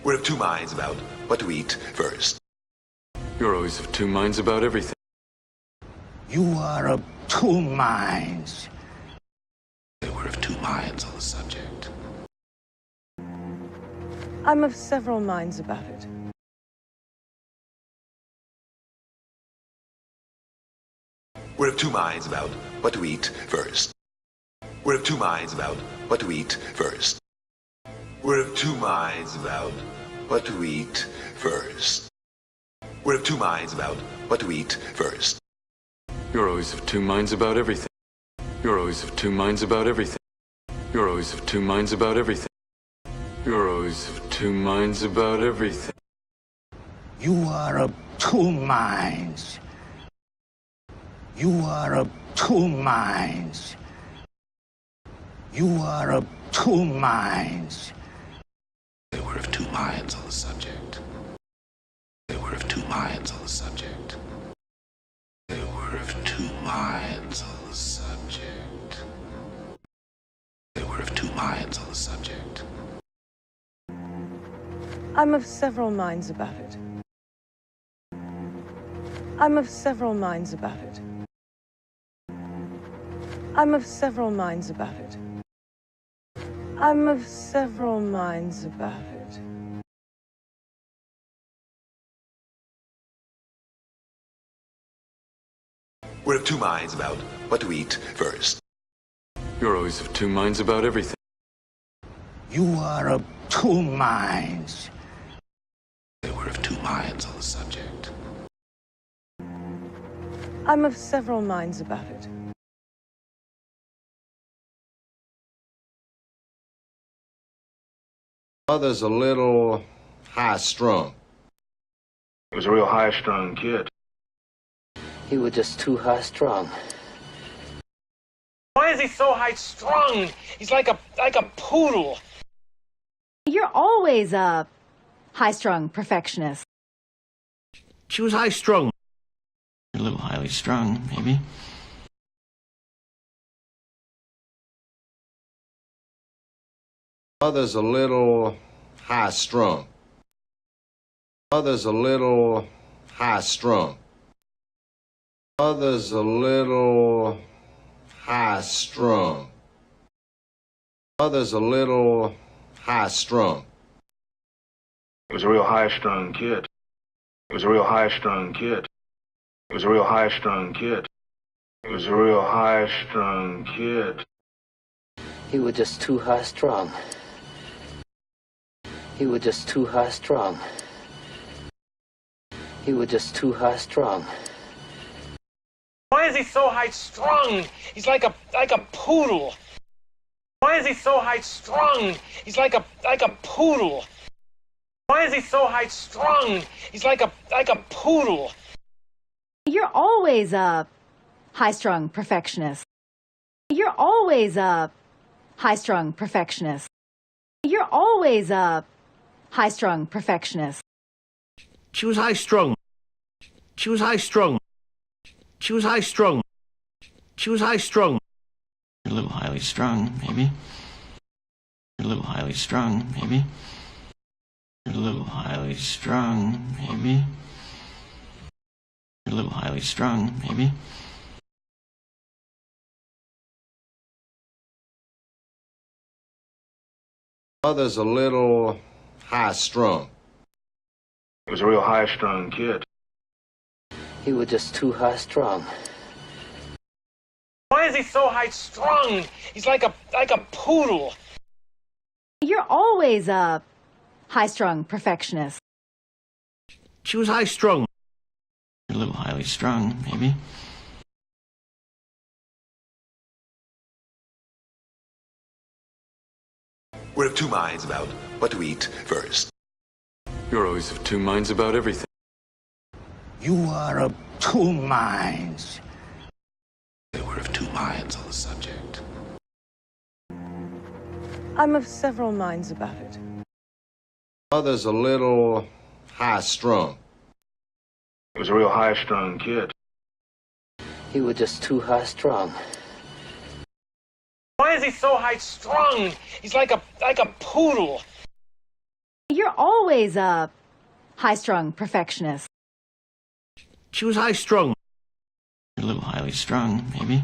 We're of two minds about what to eat first. You're always of two minds about everything. You are of two minds. We're of two minds on the subject. I'm of several minds about it. We're of two minds about what to eat first. We're of two minds about what to eat first. We're of two minds about what to eat first. We're of two minds about what to eat first. You're always of two minds about everything. You're always of two minds about everything. You're always of two minds about everything. You're always of two minds about everything. You are of two minds. You are of two minds. You are of two minds. They were of two minds on the subject. They were of two minds on the subject. They were of two minds on the subject. They were of two minds on the subject. I'm of several minds about it. I'm of several minds about it. I'm of several minds about it. I'm of several minds about it. We're of two minds about what to eat first. You're always of two minds about everything. You are of two minds. They were of two minds on the subject. I'm of several minds about it. Mother's a little high-strung. He was a real high-strung kid. He was just too high-strung. Why is he so high-strung? He's like a poodle. You're always a high-strung perfectionist. She was high-strung. A little highly strung, maybe. Mother's a little high-strung. Mother's a little high-strung. Mother's a little high-strung. Mother's a little high-strung. He was a real high-strung kid. He was a real high-strung kid. He was a real high-strung kid. He was a real high-strung kid. He was just too high-strung. He was just too high-strung. He was just too high-strung. Why is he so high-strung? He's like a poodle. Why is he so high-strung? He's like a poodle. Why is he so high-strung? He's like a poodle. You're always a high-strung perfectionist. You're always a high-strung perfectionist. You're always a high-strung perfectionist. She was high-strung. She was high-strung. She was high-strung. She was high-strung. A little highly strung, maybe. A little highly strung, maybe. A little highly strung, maybe. A little highly strung, maybe. Mother's a little high-strung. He was a real high-strung kid. He was just too high-strung. Why is he so high-strung? He's like a poodle. You're always a high-strung perfectionist. She was high-strung. A little highly strung, maybe. We're of two minds about what to eat first. You're always of two minds about everything. You are of two minds. They were of two minds on the subject. I'm of several minds about it. Mother's a little high-strung. He was a real high-strung kid. He was just too high-strung. Why is he so high-strung? He's like a poodle. You're always a high-strung perfectionist. She was high strung. You're a little highly strung, maybe.